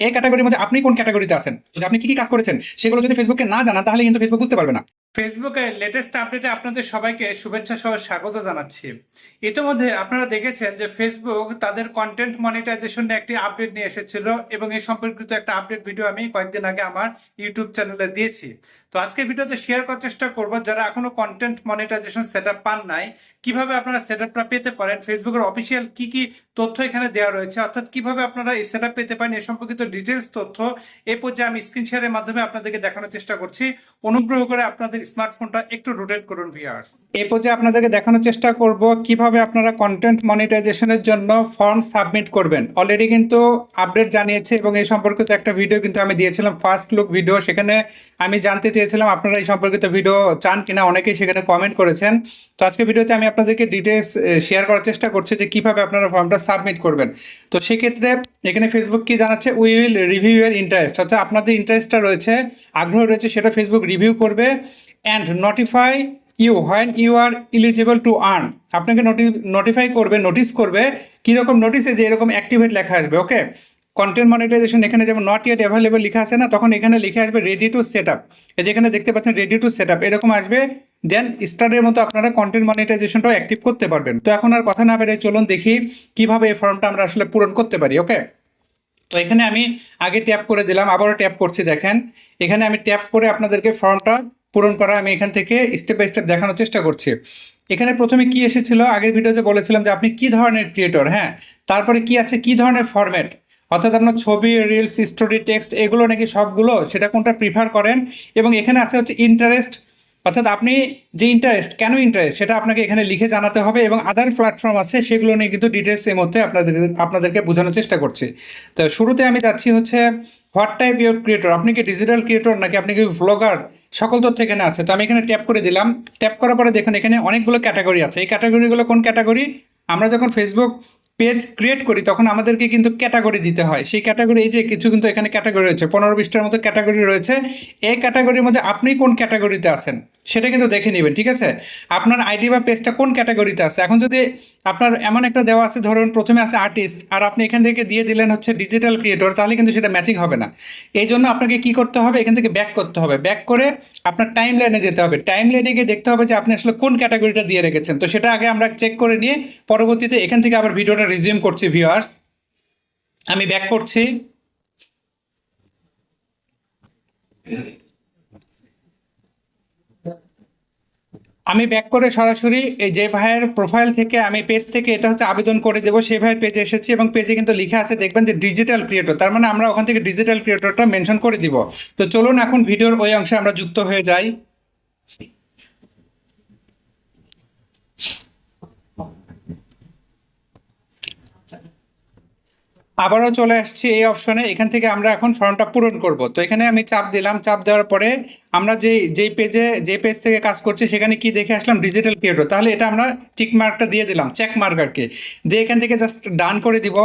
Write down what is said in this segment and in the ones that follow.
এই ক্যাটাগরির মধ্যে আপনি কোন ক্যাটাগরিতে আছেন, যদি আপনি কি কি কাজ করেছেন সেগুলো যদি ফেসবুককে না জানান তাহলে কিন্তু ফেসবুক বুঝতে পারবে না। ফেসবুকে লেটেস্ট আপডেটে আপনাদের সবাইকে শুভেচ্ছা সহ স্বাগত জানাচ্ছি। ইতিমধ্যে আপনারা দেখেছেন যে ফেসবুক তাদের কন্টেন্ট মনিটাইজেশন একটি আপডেট নিয়ে এসেছিল এবং এই সম্পর্কিত একটা আপডেট ভিডিও আমি কয়েকদিন আগে আমার ইউটিউব চ্যানেলে দিয়েছি। তো আজকে ভিডিওতে শেয়ার করার চেষ্টা করব যারা এখনো কন্টেন্ট মনিটাইজেশন সেটআপ পান নাই, কিভাবে আপনারা সেটআপটা পেতে পারেন, ফেসবুকের অফিসিয়াল কি কি তথ্য এখানে দেওয়া রয়েছে, অর্থাৎ কিভাবে আপনারা এই সেটআপ পেতে পারেন এই সম্পর্কিত ডিটেলস তথ্য এই পর্যায়ে আমি স্ক্রিন শেয়ারের মাধ্যমে আপনাদেরকে দেখানোর চেষ্টা করছি। অনুগ্রহ করে আপনাদের স্মার্টফোনটা একটু রোটেট করুন ভিউয়ার্স। এই পর্যায়ে আপনাদেরকে দেখানোর চেষ্টা করব কিভাবে আপনারা কন্টেন্ট মনিটাইজেশনের জন্য ফর্ম সাবমিট করবেন। অলরেডি কিন্তু আপডেট জানিয়েছে এবং এই সম্পর্কিত একটা ভিডিও কিন্তু আমি দিয়েছিলাম, ফার্স্ট লুক ভিডিও। সেখানে আমি জানতে চেয়েছিলাম আপনারা এই সম্পর্কিত ভিডিও চান কিনা, অনেকেই সেখানে কমেন্ট করেছেন। তো আজকে ভিডিওতে আমি আপনাদেরকে ডিটেলস শেয়ার করার চেষ্টা করছি যে কিভাবে আপনারা ফর্মটা সাবমিট করবেন। তো সেক্ষেত্রে এখানে ফেসবুক কি জানাচ্ছে, উই উইল রিভিউ এর ইন্টারেস্ট, অর্থাৎ আপনাদের ইন্টারেস্টটা রয়েছে, আগ্রহ রয়েছে, সেটা ফেসবুক রিভিউ করবে and notify you when you are eligible to earn. আপনাকে নোটিফাই করবে, নোটিস করবে। কীরকম নোটিসে, যে এরকম অ্যাক্টিভেট লেখা আসবে। ওকে, কন্টেন্ট মনিটাইজেশন এখানে যেমন নট ইয়েট অ্যাভেলেবল লেখা আছে না, তখন এখানে লিখে আসবে রেডি টু সেট আপ। এই যেখানে দেখতে পাচ্ছেন রেডি টু সেট আপ এরকম আসবে। দেন স্টার্টের মতো আপনারা কন্টেন্ট মনিটাইজেশনটাও অ্যাক্টিভ করতে পারবেন। তো এখন আর কথা না বেড়ে চলুন দেখি কিভাবে এই ফর্মটা আমরা আসলে পূরণ করতে পারি। ওকে, তো এখানে আমি আগে ট্যাপ করে দিলাম, আবারও ট্যাপ করছি। দেখেন এখানে আমি ট্যাপ করে আপনাদেরকে ফর্মটা পূরণ করা আমি এখান থেকে স্টেপ বাই স্টেপ দেখানোর চেষ্টা করছি। এখানে প্রথমে কি এসেছিল, আগের ভিডিওতে বলেছিলাম যে আপনি কি ধরনের ক্রিয়েটর, হ্যাঁ, তারপরে কি আছে, কি ধরনের ফরম্যাট, অর্থাৎ আপনার ছবি, রিলস, স্টোরি, টেক্সট, এগুলো নাকি সবগুলো, সেটা কোনটা প্রিফার করেন। এবং এখানে আছে হচ্ছে ইন্টারেস্ট, অর্থাৎ আপনি যে ইন্টারেস্ট, কেন ইন্টারেস্ট, সেটা আপনাকে এখানে লিখে জানাতে হবে। এবং আদার প্ল্যাটফর্ম আছে, সেগুলো নিয়ে কিন্তু ডিটেলস এর মধ্যে আপনাদেরকে বোঝানোর চেষ্টা করছি। তো শুরুতে আমি যাচ্ছি হচ্ছে হোয়াট টাইপ ইউর ক্রিয়েটর, আপনি কি ডিজিটাল ক্রিয়েটর নাকি আপনি কি ব্লগার, সকল তথ্য এখানে আছে। তো আমি এখানে ট্যাপ করে দিলাম। ট্যাপ করার পরে দেখুন এখানে অনেকগুলো ক্যাটাগরি আছে। এই ক্যাটাগরিগুলো কোন ক্যাটাগরি, আমরা যখন ফেসবুক পেজ ক্রিয়েট করি তখন আমাদেরকে কিন্তু ক্যাটাগরি দিতে হয়। সেই ক্যাটাগরি, এই যে কিছু কিন্তু এখানে ক্যাটাগরি রয়েছে, 15-20টার মতো ক্যাটাগরি রয়েছে। এই ক্যাটাগরির মধ্যে আপনি কোন ক্যাটাগরিতে আছেন সেটা কিন্তু দেখে নেবেন, ঠিক আছে। আপনার আইডি বা পেজটা কোন ক্যাটাগরিতে আছে। এখন যদি আপনার এমন একটা দেওয়া আছে, ধরুন প্রথমে আছে আর্টিস্ট, আর আপনি এখান থেকে দিয়ে দিলেন হচ্ছে ডিজিটাল ক্রিয়েটর, তাহলে কিন্তু সেটা ম্যাচিং হবে না। এই জন্য আপনাকে কি করতে হবে, এখান থেকে ব্যাক করতে হবে। ব্যাক করে আপনার টাইম লাইনে যেতে হবে। টাইম লাইনে গিয়ে দেখতে হবে যে আপনি আসলে কোন ক্যাটাগরিটা দিয়ে রেখেছেন। তো সেটা আগে আমরা চেক করে নিয়ে পরবর্তীতে এখান থেকে আবার ভিডিওটা রিজিউম করছি ভিউয়ার্স। আমি ব্যাক করছি। আমি ব্যাক করে সরাসরি এই যে ভাইয়ের প্রোফাইল থেকে, আমি পেজ থেকে এটা হচ্ছে আবেদন করে দেবো, সেই ভাইয়ের পেজে এসেছি এবং পেজে কিন্তু লিখে আছে, দেখবেন যে ডিজিটাল ক্রিয়েটর, তার মানে আমরা ওখান থেকে ডিজিটাল ক্রিয়েটরটা মেনশন করে দিব। তো চলুন এখন ভিডিওর ওই অংশে আমরা যুক্ত হয়ে যাই। আবারও চলে আসছি এই অপশনে। এখান থেকে আমরা এখন ফর্মটা পূরণ করব। তো এখানে আমি চাপ দিলাম। চাপ দেওয়ার পরে আমরা যে পেজ থেকে কাজ করছি সেখানে কি দেখে আসলাম, ডিজিটাল ক্রিয়েটর। তাহলে এটা আমরা টিক মার্কটা দিয়ে দিলাম, চেক মার্ক আর কি, দিয়ে এখান থেকে জাস্ট ডান করে দিব।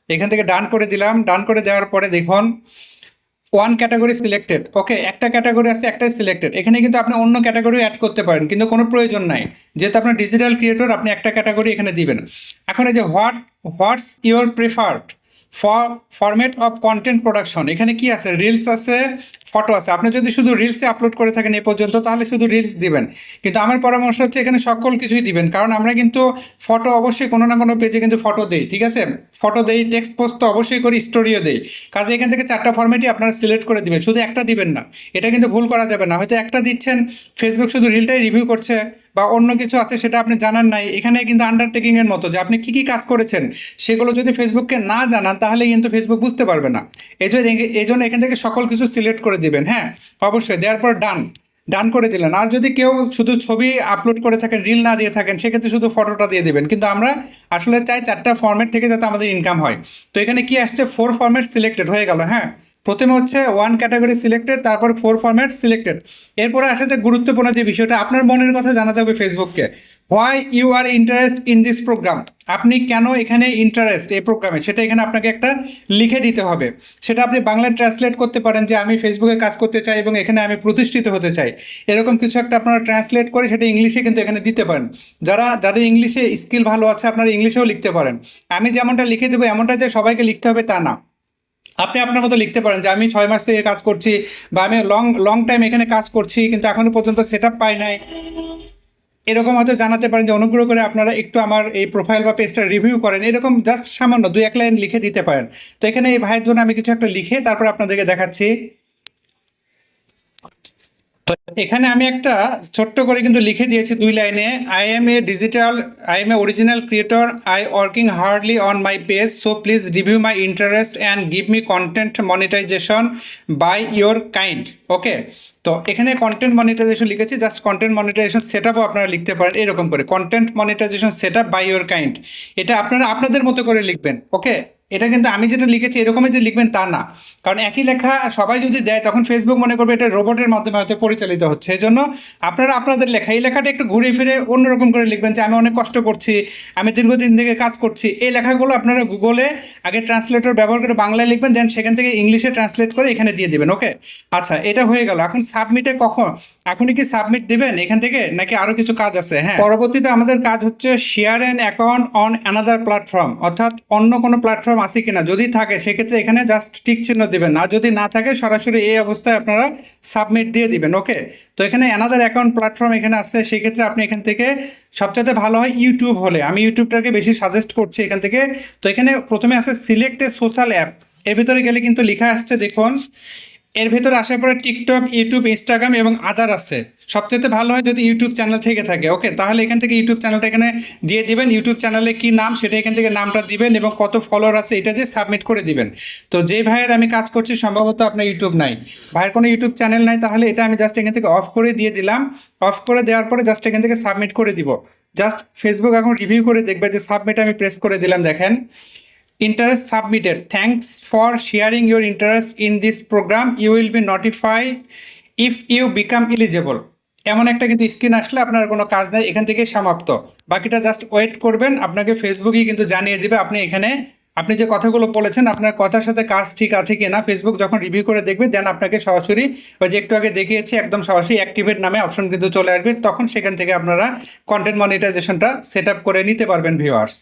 এখান থেকে ডান করে দিলাম। ডান করে দেওয়ার পরে দেখুন ওয়ান ক্যাটাগরি সিলেক্টেড। ওকে, একটা ক্যাটাগরি আছে, একটাই সিলেক্টেড। এখানে কিন্তু আপনি অন্য ক্যাটাগরি অ্যাড করতে পারেন, কিন্তু কোনো প্রয়োজন নাই, যেহেতু আপনার ডিজিটাল ক্রিয়েটর আপনি একটা ক্যাটাগরি এখানে দিবেন। এখন এই যে what's your preferred format of content production, এখানে কি আছে, রিলস আছে, ফটো আছে। আপনি যদি শুধু রিলসে আপলোড করে থাকেন এ পর্যন্ত তাহলে শুধু রিলস দিবেন, কিন্তু আমার পরামর্শ হচ্ছে এখানে সকল কিছুই দিবেন, কারণ আমরা কিন্তু ফটো অবশ্যই কোনো না কোনো পেজে কিন্তু ফটো দেই, ঠিক আছে। ফটো দেই, টেক্সট পোস্ট তো অবশ্যই করি, স্টোরিও দেই। কাজে এখান থেকে 4টা ফরম্যাটই আপনারা সিলেক্ট করে দিবেন, শুধু একটা দিবেন না। এটা কিন্তু ভুল করা যাবে না। হয়তো একটা দিচ্ছেন, ফেসবুক শুধু রিলটাই রিভিউ করছে বা অন্য কিছু আছে সেটা আপনি জানান নাই। এখানে কিন্তু আন্ডারটেকিং এর মতো যে আপনি কি কি কাজ করেছেন সেগুলো যদি ফেসবুককে না জানান তাহলে কিন্তু ফেসবুক বুঝতে পারবে না। এই জন্য এখান থেকে সকল কিছু সিলেক্ট করে দিবেন। হ্যাঁ, অবশ্যই দেওয়ার পর ডান করে দিলেন। আর যদি কেউ শুধু ছবি আপলোড করে থাকেন, রিল না দিয়ে থাকেন, সেক্ষেত্রে শুধু ফটোটা দিয়ে দিবেন। কিন্তু আমরা আসলে চাই 4টা ফরম্যাট থেকে যাতে আমাদের ইনকাম হয়। তো এখানে কি আসছে, 4 ফরম্যাট সিলেক্টেড হয়ে গেল। হ্যাঁ, প্রথমে হচ্ছে 1 ক্যাটাগরি সিলেক্টেড, তারপর 4 ফরম্যাট সিলেক্টেড। এরপরে আসে যে গুরুত্বপূর্ণ যে বিষয়টা, আপনার মনের কথা জানাতে হবে ফেসবুককে। Why you are interest in this program, আপনি কেন এখানে ইন্টারেস্ট এই প্রোগ্রামে, সেটা এখানে আপনাকে একটা লিখে দিতে হবে। সেটা আপনি বাংলায় ট্রান্সলেট করতে পারেন যে আমি ফেসবুকে কাজ করতে চাই এবং এখানে আমি প্রতিষ্ঠিত হতে চাই, এরকম কিছু একটা আপনারা ট্রান্সলেট করে সেটা ইংলিশে কিন্তু এখানে দিতে পারেন। যাদের ইংলিশে স্কিল ভালো আছে আপনারা ইংলিশেও লিখতে পারেন। আমি যেমনটা লিখে দেবো এমনটা যে সবাইকে লিখতে হবে তা না। আপনি আপনার মতো লিখতে পারেন যে আমি 6 মাস থেকে কাজ করছি, বা আমি লং লং টাইম এখানে কাজ করছি কিন্তু এখনো পর্যন্ত সেট আপ পাই নাই। এরকম হয়তো জানাতে পারেন যে অনুগ্রহ করে আপনারা একটু আমার এই প্রোফাইল বা পেজটা রিভিউ করেন, এরকম জাস্ট সামান্য 2-1 লাইন লিখে দিতে পারেন। তো এখানে এই ভাইয়ের জন্য আমি কিছু একটা লিখে তারপর আপনাদেরকে দেখাচ্ছি। তো এখানে আমি একটা ছোট্ট করে কিন্তু লিখে দিয়েছি 2 লাইনে, I am a original creator, I working hardly on my page, so please review my interest and give me content monetization by your kind. Okay, তো এখানে কন্টেন্ট মনিটাইজেশন লিখেছি, জাস্ট কন্টেন্ট মনিটাইজেশন সেটআপও আপনারা লিখতে পারেন এরকম করে, content monetization setup by your kind. এটা আপনারা আপনাদের মতো করে লিখবেন। ওকে, এটা কিন্তু আমি যেটা লিখেছি এরকমই যে লিখবেন তা না, কারণ একই লেখা সবাই যদি দেয় তখন ফেসবুক মনে করবে এটা রোবটের মাধ্যমে হয়তো পরিচালিত হচ্ছে। এই জন্য আপনারা আপনাদের লেখা, এই লেখাটা একটু ঘুরে ফিরে অন্যরকম করে লিখবেন যে আমি অনেক কষ্ট করছি, আমি দীর্ঘদিন থেকে কাজ করছি। এই লেখাগুলো আপনারা গুগলে আগে ট্রান্সলেটর ব্যবহার করে বাংলায় লিখবেন, দেন সেখান থেকে ইংলিশে ট্রান্সলেট করে এখানে দিয়ে দিবেন। ওকে, আচ্ছা এটা হয়ে গেল। এখন সাবমিটে কখন, এখনই কি সাবমিট দিবেন এখান থেকে নাকি আরও কিছু কাজ আছে? হ্যাঁ, পরবর্তীতে আমাদের কাজ হচ্ছে share an account on another platform, অর্থাৎ অন্য কোনো প্ল্যাটফর্ম আছে কিনা, যদি থাকে সেক্ষেত্রে এখানে জাস্ট টিক চিহ্ন দিবেন, আর যদি না থাকে সরাসরি এই অবস্থায় আপনারা সাবমিট দিয়ে দিবেন। ওকে, তো এখানে অ্যানাদার অ্যাকাউন্ট প্ল্যাটফর্ম এখানে আছে, সেক্ষেত্রে আপনি এখান থেকে সবচেয়ে ভালো হয় ইউটিউব হলে, আমি ইউটিউবটাকে বেশি সাজেস্ট করছি এখান থেকে। তো এখানে প্রথমে আছে সিলেক্ট এ সোশ্যাল অ্যাপ, এর ভিতরে গেলে কিন্তু লেখা আসছে দেখুন, এর ভেতরে আসার পরে টিকটক, ইউটিউব, ইনস্টাগ্রাম এবং আদার আছে। সবচেয়ে ভালো হয় যদি ইউটিউব চ্যানেল থেকে থাকে। ওকে, তাহলে এখান থেকে ইউটিউব চ্যানেলটা এখানে দিয়ে দিবেন, ইউটিউব চ্যানেলে কি নাম সেটা এখান থেকে নামটা দিবেন এবং কত ফলোয়ার আছে এটা দিয়ে সাবমিট করে দিবেন। তো যে ভাইয়ের আমি কাজ করছি সম্ভবত আপনার ইউটিউব নাই, ভাইয়ের কোনো ইউটিউব চ্যানেল নাই, তাহলে এটা আমি জাস্ট এখান থেকে অফ করে দিয়ে দিলাম। অফ করে দেওয়ার পরে জাস্ট এখান থেকে সাবমিট করে দিব। জাস্ট ফেসবুক এখন রিভিউ করে দেখবে যে সাবমিট আমি প্রেস করে দিলাম, দেখেন interest submitted, thanks for sharing your interest in this program, you will be notified if you become eligible। এমন একটা কিন্তু স্ক্রিন আসলে আপনার কোনো কাজ নেই, এখান থেকে সমাপ্ত। বাকিটা জাস্ট ওয়েট করবেন, আপনাকে ফেসবুকই কিন্তু জানিয়ে দিবে আপনি এখানে আপনি যে কথাগুলো বলেছেন আপনার কথার সাথে কাজ ঠিক আছে কি না। ফেসবুক যখন রিভিউ করে দেখবে দেন আপনাকে সরাসরি ওই যে একটু আগে দেখিয়েছি একদম সরাসরি অ্যাক্টিভেট নামে অপশন কিন্তু চলে আসবে, তখন সেখান থেকে আপনারা কন্টেন্ট মনিটাইজেশনটা সেট আপ করে নিতে পারবেন ভিউয়ার্স।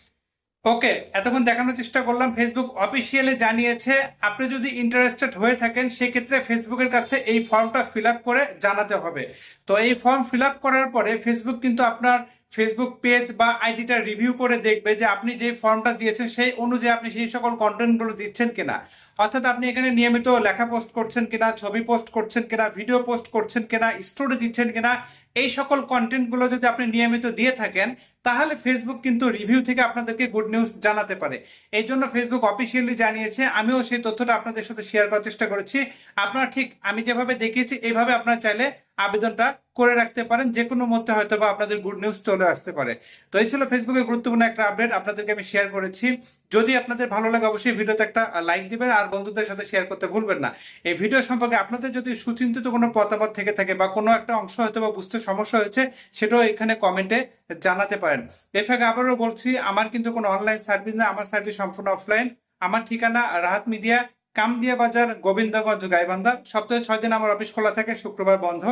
ওকে, এতক্ষণ দেখানোর চেষ্টা করলাম ফেসবুক অফিসিয়ালি জানিয়েছে আপনি যদি ইন্টারেস্টেড হয়ে থাকেন সেক্ষেত্রে ফেসবুকের কাছে এই ফর্মটা ফিল আপ করে জানাতে হবে। তো এই ফর্ম ফিল আপ করার পরে ফেসবুক কিন্তু আপনার ফেসবুক পেজ বা আইডিটা রিভিউ করে দেখবে যে আপনি যে ফর্মটা দিয়েছেন সেই অনুযায়ী আপনি সেই সকল কন্টেন্টগুলো দিচ্ছেন কিনা, অর্থাৎ আপনি এখানে নিয়মিত লেখা পোস্ট করছেন কিনা, ছবি পোস্ট করছেন কিনা, ভিডিও পোস্ট করছেন কিনা, স্টোরি দিচ্ছেন কিনা, এই সকল কন্টেন্টগুলো যদি আপনি নিয়মিত দিয়ে থাকেন তাহলে ফেসবুক কিন্তু রিভিউ থেকে আপনাদেরকে গুড নিউজ জানাতে পারে। এই জন্য ফেসবুক অফিসিয়ালি জানিয়েছে, আমিও সেই তথ্যটা আপনাদের সাথে শেয়ার করার চেষ্টা করেছি। আপনারা ঠিক আমি যেভাবে দেখিয়েছি এইভাবে আপনারা চাইলে আবেদনটা করে রাখতে পারেন, যে কোনো মধ্যে হয়তো বা আপনাদের গুড নিউজ চলে আসতে পারে। তো এই ছিল ফেসবুকের গুরুত্বপূর্ণ একটা আপডেট আপনাদেরকে আমি শেয়ার করেছি। যদি আপনাদের ভালো লাগে অবশ্যই ভিডিওতে একটা লাইক দিবেন আর বন্ধুদের সাথে শেয়ার করতে ভুলবেন না। এই ভিডিও সম্পর্কে আপনাদের যদি সুচিন্তিত কোনো মতামত থেকে থাকে বা কোনো একটা অংশ হয়তো বা বুঝতে সমস্যা হয়েছে সেটাও এখানে কমেন্টে জানাতে পারেন। এর ফাঁকে আবারও বলছি আমার কিন্তু কোনো অনলাইন সার্ভিস না, আমার সার্ভিস সম্পূর্ণ অফলাইন। আমার ঠিকানা রাহাত মিডিয়া, কামদিয়া বাজার, গোবিন্দগঞ্জ, গাইবান্ধা। সপ্তাহে 6 দিন আমার অফিস খোলা থাকে, শুক্রবার বন্ধ।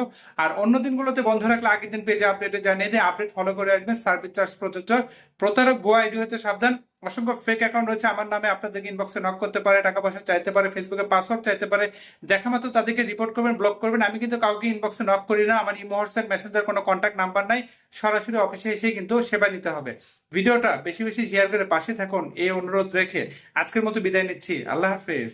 আর অন্য দিনগুলোতে বন্ধ রাখলে আগের দিন পেজে আপডেটে জানিয়ে দিয়ে আপডেট ফলো করে আসবেন। সার্ভিস চার্জ প্রযোজ্য। প্রতারক ভুয়া আইডি হতে সাবধান। অসংখ্য ফেক অ্যাকাউন্ট রয়েছে আমার নামে, আপনাদেরকে ইনবক্সে নক করতে পারে, টাকা পয়সা চাইতে পারে, ফেসবুকে পাসওয়ার্ড চাইতে পারে। দেখা মাত্র তাদেরকে রিপোর্ট করবেন, ব্লক করবেন। আমি কিন্তু কাউকে ইনবক্সে নক করি না, আমার ইমো, হোয়াটসঅ্যাপ, মেসেঞ্জার কোনো কন্ট্যাক্ট নাম্বার নাই। সরাসরি অফিসে এসেই কিন্তু সেবা নিতে হবে। ভিডিওটা বেশি বেশি শেয়ার করে পাশে থাকুন এই অনুরোধ রেখে আজকের মতো বিদায় নিচ্ছি। আল্লাহ হাফেজ।